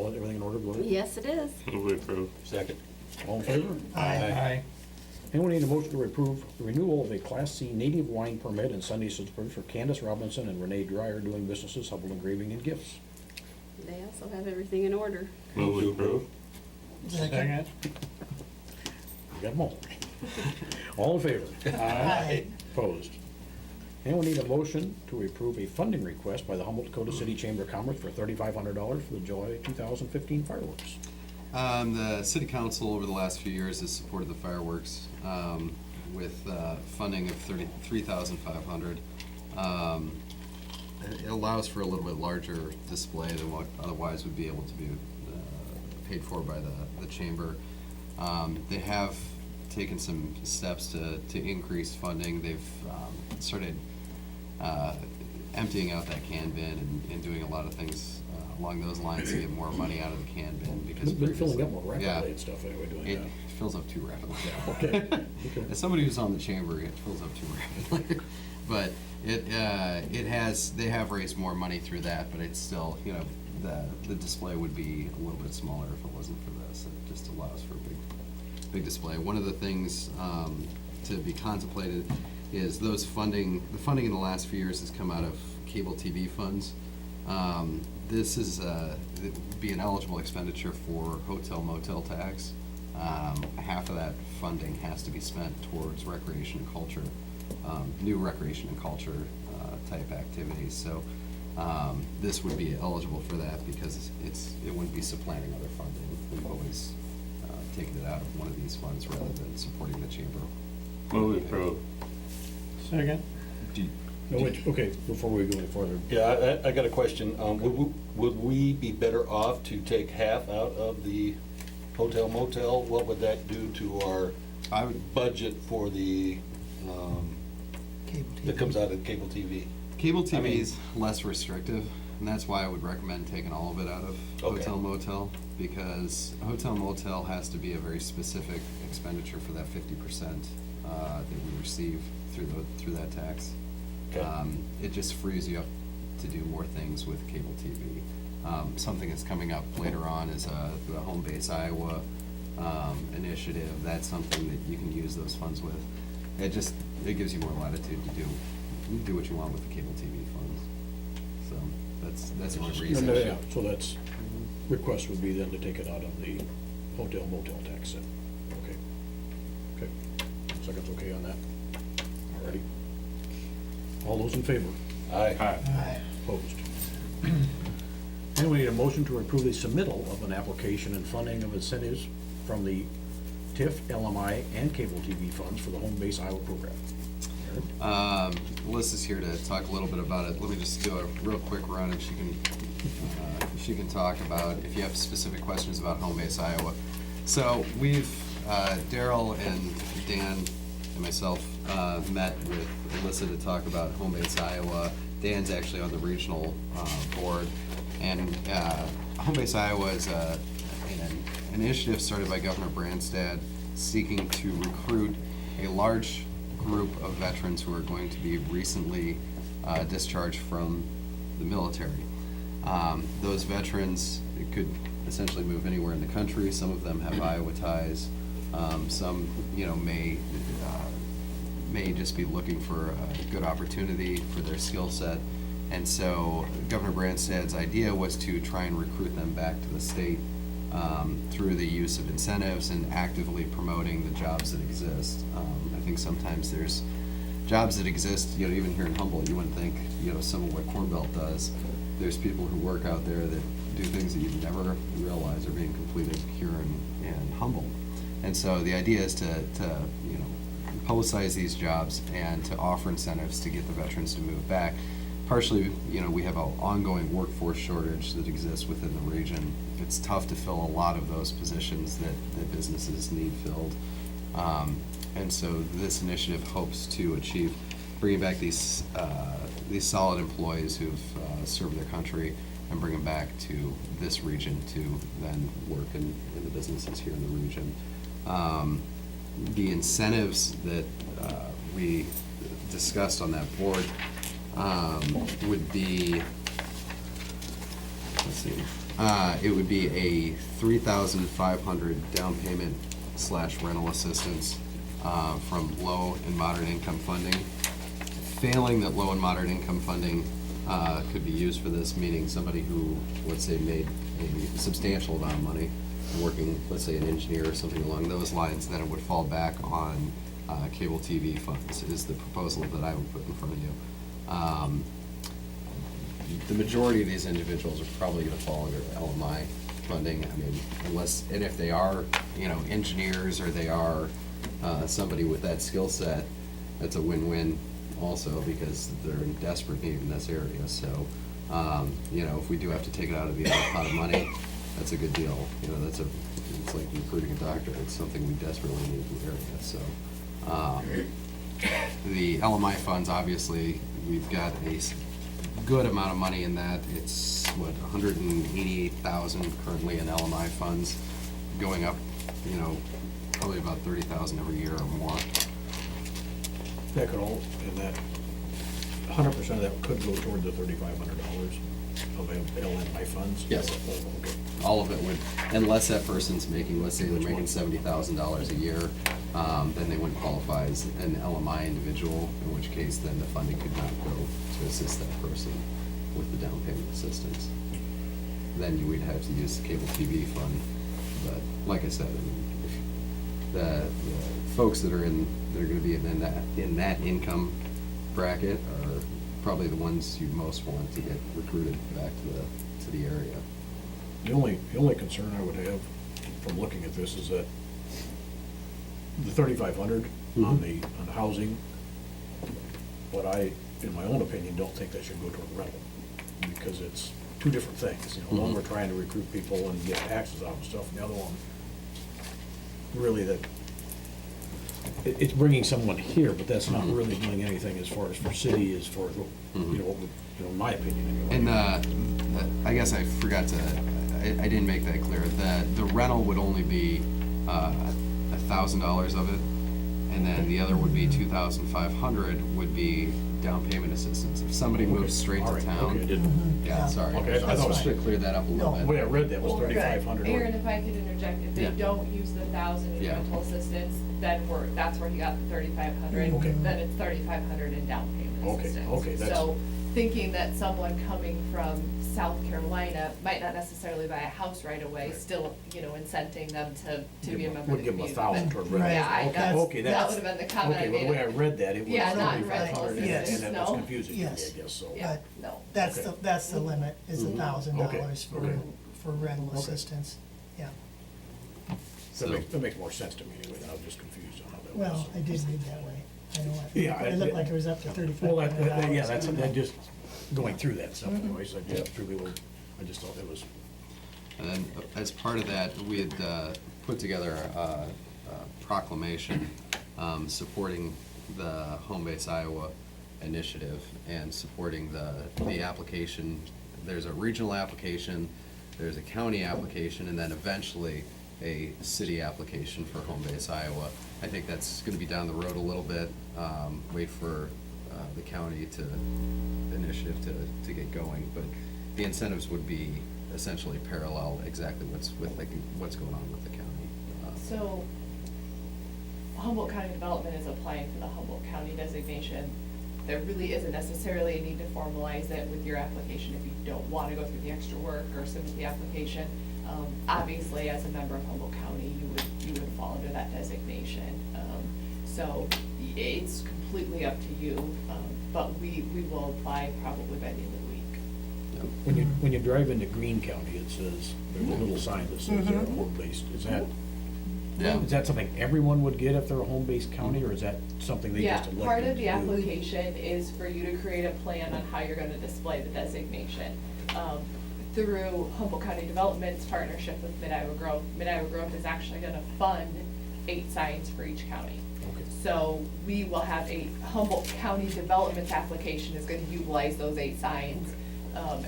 Everything in order, Gloria? Yes, it is. Move we approve. Second. All in favor? Aye. Anyone need a motion to approve the renewal of a Class C native wine permit and Sunday subscription for Candace Robinson and Renee Dreyer doing businesses Humboldt Engraving and Gifts? They also have everything in order. Move we approve. Second. We got them all. All in favor? Aye. Opposed? Anyone need a motion to approve a funding request by the Humboldt Dakota City Chamber of Commerce for $3,500 for the July 2015 fireworks? The city council over the last few years has supported the fireworks with funding of $33,500. It allows for a little bit larger display than what otherwise would be able to be paid for by the chamber. They have taken some steps to increase funding. They've started emptying out that can bin and doing a lot of things along those lines to get more money out of the can bin because It's been filling up more yeah, rapidly and stuff anyway doing it that. fills up too rapidly. Okay. Okay. As somebody who's on the chamber, it fills up too rapidly. But they have raised more money through that, but it's still, the display would be a little bit smaller if it wasn't for this. It just allows for a big display. One of the things to be contemplated is the funding in the last few years has come out of cable TV funds. This is it would be an eligible expenditure for hotel motel tax. Half of that funding has to be spent towards recreation and culture, new recreation and culture type activities. So this would be eligible for that because it wouldn't be supplanting other funding. We've always taken it out of one of these funds rather than supporting the chamber. Move we approve. Second. No, wait, okay, before we go any further, Yeah, I got a question. Would we be better off to take half out of the hotel motel? What would that do to our I would budget for the, that comes out of cable TV? Cable I TV mean- is less restrictive, and that's why I would recommend taking all of it out of Okay. hotel motel, because hotel motel has to be a very specific expenditure for that 50% that we receive through that tax. Okay. It just frees you up to do more things with cable TV. Something that's coming up later on is the Home Base Iowa initiative. That's something that you can use those funds with. It gives you more latitude to do what you want with the cable TV funds. So that's the only reason. yeah, so that's, request would be then to take it out of the hotel motel tax then. Okay. Okay. Second's okay on that? Alrighty. All those in favor? Aye. Aye. Opposed? And we need a motion to approve the submittal of an application and funding of incentives from the TIF, LMI, and cable TV funds for the Home Base Iowa program. Aaron? Melissa's here to talk a little bit about it. Let me just do a real quick run, and she can talk about if you have specific questions about Home Base Iowa. So we've Daryl and Dan and myself met with Melissa to talk about Home Base Iowa. Dan's actually on the regional board, and Home Base Iowa is an initiative started by Governor Branstad seeking to recruit a large group of veterans who are going to be recently discharged from the military. Those veterans could essentially move anywhere in the country. Some of them have Iowa ties. Some, may just be looking for a good opportunity for their skill set. And so Governor Branstad's idea was to try and recruit them back to the state through the use of incentives and actively promoting the jobs that exist. I think sometimes there's jobs that exist, even here in Humboldt, you wouldn't think, some of what Corn Belt does. There's people who work out there that do things that you'd never realize are being completed here in Humboldt. And so the idea is to publicize these jobs and to offer incentives to get the veterans to move back. Partially, we have an ongoing workforce shortage that exists within the region. It's tough to fill a lot of those positions that businesses need filled. And so this initiative hopes to achieve bringing back these solid employees who've served their country and bring them back to this region to then work in the businesses here in the region. The incentives that we discussed on that board would be, let's see, It would be a 3,500 down payment / rental assistance from low and moderate income funding. Failing that low and moderate income funding could be used for this, meaning somebody who, let's say, made a substantial amount of money, working, let's say, an engineer or something along those lines, then it would fall back on cable TV funds, is the proposal that I would put in front of you. The majority of these individuals are probably gonna fall under LMI funding, I mean, unless, and if they are, you know, engineers, or they are somebody with that skill set, that's a win-win also, because they're in desperate need in this area, so, you know, if we do have to take it out of the other pot of money, that's a good deal, you know, it's like recruiting a doctor, it's something we desperately need in the area, so. The LMI funds, obviously, we've got a good amount of money in that. It's, what, 188,000 currently in LMI funds, going up, you know, probably about 30,000 every year or more. That could all, and that, 100% of that could go toward the $3,500 of LMI funds? Yes. Oh, okay. All of it would, unless that person's making, let's say they're making $70,000 a year, then they wouldn't qualify as an LMI individual, in which case then the funding could not go to assist that person with the down payment assistance. Then you would have to use the cable TV fund, but like I said, I mean, if the folks that are gonna be in that income bracket are probably the ones you most want to get recruited back to the area. The only concern I would have from looking at this is that the 3,500 on the housing, but I, in my own opinion, don't think that should go toward rental, because it's two different things, you know, one, we're trying to recruit people and get taxes out and stuff, and the other one, really that, it's bringing someone here, but that's not really doing anything as far as for city, as far as, you know, what would, you know, in my opinion anyway. And I guess I forgot to, I didn't make that clear, that the rental would only be $1,000 of it, and then the other would be 2,500 would be down payment assistance. If somebody moves straight All to right, okay, I town, didn't, yeah, sorry. Okay, I thought it was- Should clear that up a little the bit. way I read that was Well, 3,500. Aaron, if I could interject, if they Yeah. don't use the 1,000 in Yeah. rental assistance, then that's where he got the 3,500. Okay. Then it's 3,500 in down payment Okay, assistance. okay, that's- So thinking that someone coming from South Carolina might not necessarily buy a house right away, still, you know, incenting them to be a member of the Would give them community. 1,000 But- toward rental. Yeah, I, Okay, that's, okay, that that's- would have been the comment I Okay, well, the way I made. read that, it was Yeah, not 3,500, rental and that assistance, was no. confusing to me, I Yes. guess, so. Yeah, But no. That's Okay. that's the limit, is $1,000 Okay. for rental Okay. assistance, yeah. So- That makes more sense to me anyway, I was just confused on how that was. Well, I did read that way. I know Yeah, it looked like it was up to Well, $3,500. yeah, that just, going through that stuff Mm-hmm. anyways, I just truly, I just thought it was, And then, as part of that, we had put together a proclamation supporting the Home Base Iowa initiative and supporting the application. There's a regional application, there's a county application, and then eventually a city application for Home Base Iowa. I think that's gonna be down the road a little bit, wait for the county initiative to get going, but the incentives would be essentially parallel exactly what's going on with the county. So Humboldt County Development is applying for the Humboldt County designation. There really isn't necessarily a need to formalize it with your application if you don't want to go through the extra work or submit the application. Obviously, as a member of Humboldt County, you would fall under that designation. So it's completely up to you, but we will apply probably by the end of the week. when you drive into Greene County, it says, there's a little sign that says they're a home-based, Yeah. is that something everyone would get if they're a home-based county, or is that something they Yeah, just elected part of the to do? application is for you to create a plan on how you're gonna display the designation. Through Humboldt County Development's partnership with Mid-Iowa Growth, Mid-Iowa Growth is actually gonna fund 8 signs for each county. Okay. So we will have Humboldt County Development's application is gonna utilize those 8 signs.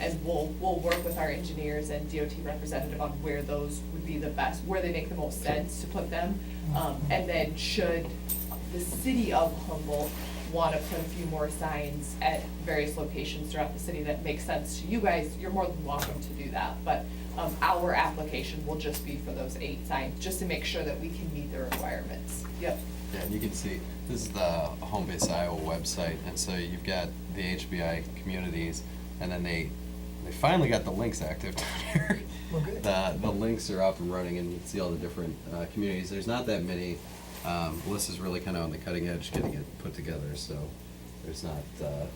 And we'll work with our engineers and DOT representative on where those would be the best, where they make the most sense to put them. And then should the city of Humboldt want to put a few more signs at various locations throughout the city that make sense to you guys, you're more than welcome to do that. But Our application will just be for those 8 signs, just to make sure that we can meet the requirements. Yep. Yeah, and you can see, this is the Home Base Iowa website, and so you've got the HBI communities, and then they finally got the links active down here. Well, good. The links are up and running, and you can see all the different communities. There's not that many. Melissa's really kind of on the cutting edge getting it put together, so there's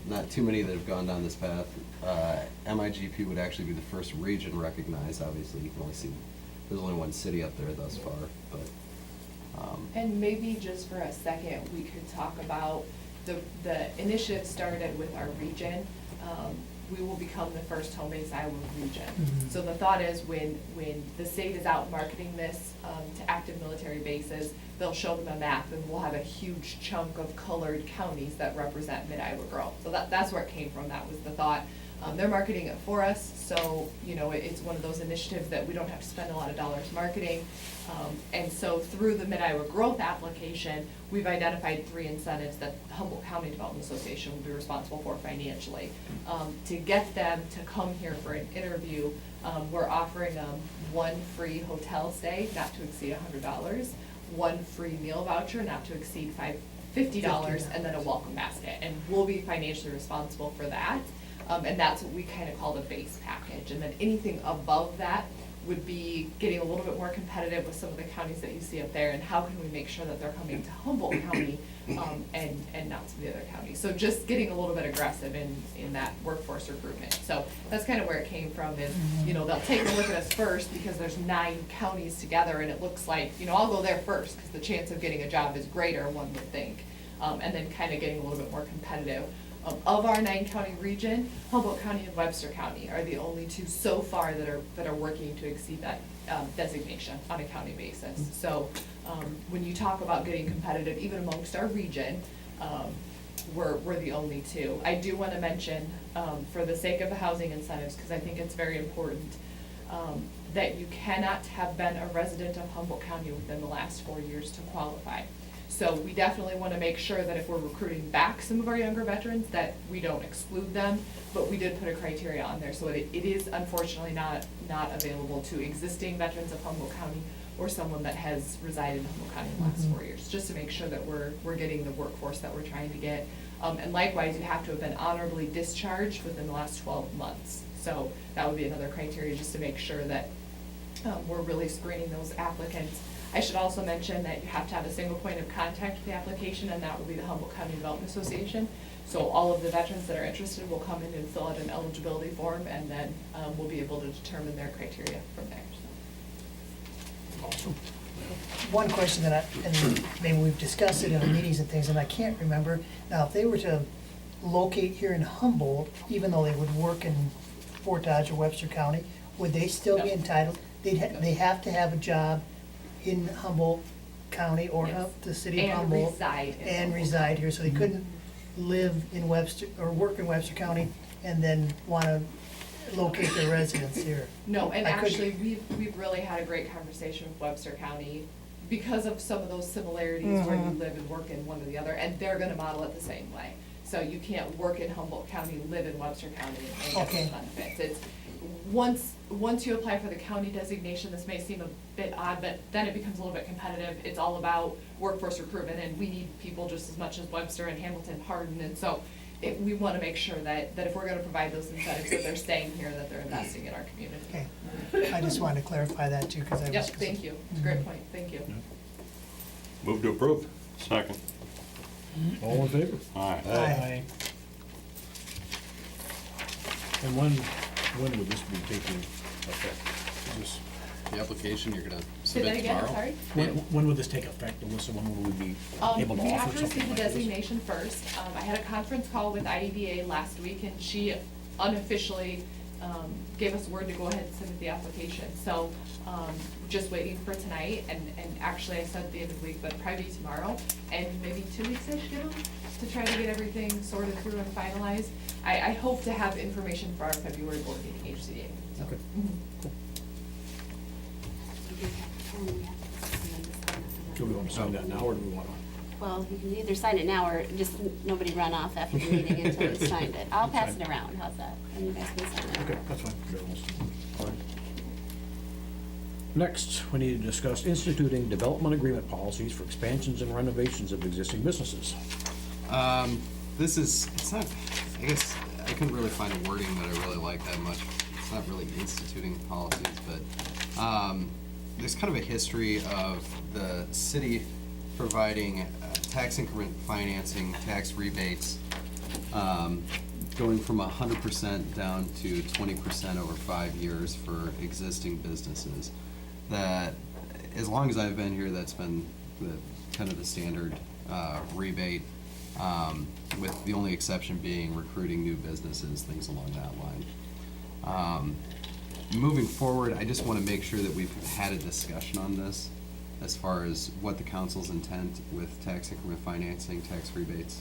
not too many that have gone down this path. MIGP would actually be the first region recognized. Obviously, you can only see, there's only one city up there thus far, but. And maybe just for a second, we could talk about the initiative started with our region. We will become the first home-based Iowa region. Mhm. So the thought is when the state is out marketing this to active military bases, they'll show them a map and we'll have a huge chunk of colored counties that represent mid-Iowa growth. So that's where it came from, that was the thought. They're marketing it for us, so, you know, it's one of those initiatives that we don't have to spend a lot of dollars marketing. And so through the Mid-Iowa Growth application, we've identified 3 incentives that Humboldt County Development Association will be responsible for financially. To get them to come here for an interview, we're offering them 1 free hotel stay, not to exceed $100, 1 free meal voucher, not to exceed $50, and then a welcome basket. And we'll be financially responsible for that. And that's what we kind of call the base package. And then anything above that would be getting a little bit more competitive with some of the counties that you see up there, and how can we make sure that they're coming to Humboldt County and not some of the other counties. So just getting a little bit aggressive in that workforce recruitment. So that's kind of where it came from is, you know, they'll take a look at us first because there's 9 counties together and it looks like, you know, I'll go there first because the chance of getting a job is greater, one would think. And then kind of getting a little bit more competitive. Of our 9-county region, Humboldt County and Webster County are the only 2 so far that are working to exceed that designation on a county basis. So when you talk about getting competitive, even amongst our region, we're the only 2. I do want to mention, for the sake of the housing incentives, because I think it's very important, that you cannot have been a resident of Humboldt County within the last 4 years to qualify. So we definitely want to make sure that if we're recruiting back some of our younger veterans, that we don't exclude them, but we did put a criteria on there. So it is unfortunately not available to existing veterans of Humboldt County or someone that has resided in Humboldt County in the last 4 years, just to make sure that we're getting the workforce that we're trying to get. And likewise, you have to have been honorably discharged within the last 12 months. So that would be another criteria, just to make sure that we're really screening those applicants. I should also mention that you have to have a single point of contact with the application, and that will be the Humboldt County Development Association. So all of the veterans that are interested will come in and fill out an eligibility form, and then we'll be able to determine their criteria from there. Awesome. One question that and maybe we've discussed it in meetings and things, and I can't remember. Now, if they were to locate here in Humboldt, even though they would work in Fort Dodge or Webster County, would they still be No. entitled? They have to have a job in Humboldt County or Yes. the city of And Humboldt. reside in And Humboldt reside County. here, so they couldn't live in Webster, or work in Webster County and then wanna locate their residence here. No, and I could- actually, we've really had a great conversation with Webster County because of some of those similarities where you live and work in one or the other, and they're gonna model it the same way. So you can't work in Humboldt County, live in Webster County, and get Okay. those benefits. It's, once you apply for the county designation, this may seem a bit odd, but then it becomes a little bit competitive. It's all about workforce recruitment, and we need people just as much as Webster and Hamilton, Hardin, and so we wanna make sure that if we're gonna provide those incentives, that they're staying here, that they're investing in our community. Okay, I just wanted to clarify that too, because I was. Yep, thank you. It's a great point. Thank you. Move to approve. Second. All in favor? Aye. Aye. And when would this be taking effect? Is this- The application you're gonna Say that submit again, tomorrow? sorry? When would this take effect, Alyssa? When will we be able to We have offer to something receive the like this? designation first. I had a conference call with IDDA last week, and she unofficially gave us word to go ahead and submit the application. So, just waiting for tonight, and actually I said at the end of the week, but probably tomorrow, and maybe 2 weeks-ish, give them, to try to get everything sorted through and finalized. I hope to have information for our February board meeting, HCDA. So, Okay. mhm. Do we want to sign that now, or do we want to? Well, you can either sign it now or just nobody run off after the meeting until we signed it. I'll pass it around, how's that? And you guys can sign it. Okay, that's fine. Sure, we'll- all right. Next, we need to discuss instituting development agreement policies for expansions and renovations of existing businesses. This is, it's not, I guess, I couldn't really find a wording that I really like that much. It's not really instituting policies, but, there's kind of a history of the city providing tax increment financing, tax rebates, going from 100% down to 20% over 5 years for existing businesses. That, as long as I've been here, that's been kind of the standard rebate, with the only exception being recruiting new businesses, things along that line. Moving forward, I just want to make sure that we've had a discussion on this as far as what the council's intent with tax increment financing, tax rebates,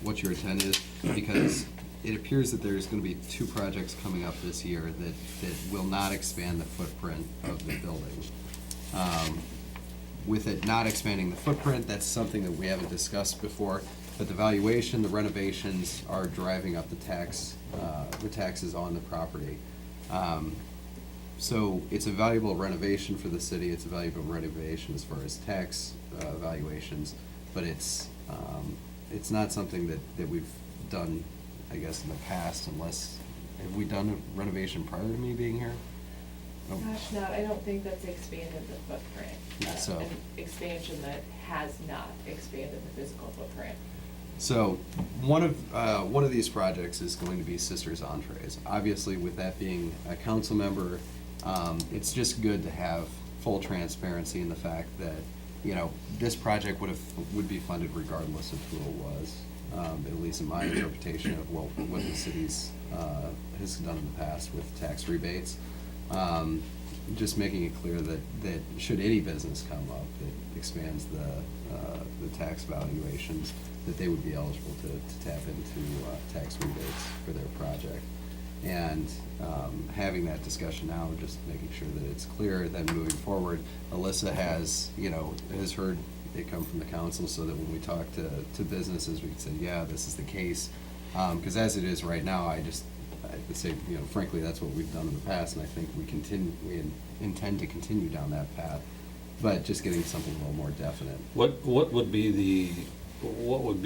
what your intent is, because it appears that there's going to be 2 projects coming up this year that will not expand the footprint of the building. With it not expanding the footprint, that's something that we haven't discussed before, but the valuation, the renovations are driving up the taxes on the property. So it's a valuable renovation for the city, it's a valuable renovation as far as tax valuations, but it's not something that we've done, I guess, in the past, unless, have we done a renovation prior to me being here? Oh. Gosh, I don't think that's expanded the footprint. Yeah, so- An expansion that has not expanded the physical footprint. So, one of these projects is going to be Sisters Entrees. Obviously, with that being a council member, it's just good to have full transparency in the fact that, you know, this project would be funded regardless of who it was, at least in my interpretation of what the city's has done in the past with tax rebates. Just making it clear that should any business come up that expands the tax valuations, that they would be eligible to tap into tax rebates for their project. And having that discussion now, just making sure that it's clear, then moving forward, Alyssa has heard it come from the council, so that when we talk to businesses, we can say, yeah, this is the case. Because as it is right now, I would say, you know, frankly, that's what we've done in the past, and I think we intend to continue down that path, but just getting something a little more definite. What would be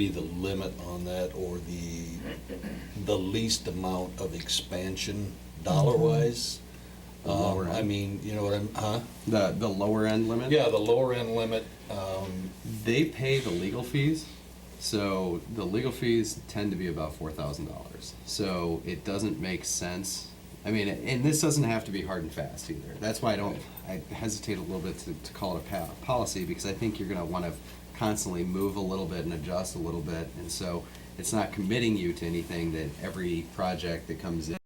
the limit on that, or the least amount of expansion dollar-wise? The lower end. I mean, you know what huh? The lower end limit? Yeah, the lower end limit, They pay the legal fees, so the legal fees tend to be about $4,000. So it doesn't make sense. I mean, and this doesn't have to be hard and fast either. That's why I hesitate a little bit to call it a policy, because I think you're gonna wanna constantly move a little bit and adjust a little bit, and so it's not committing you to anything that every project that comes in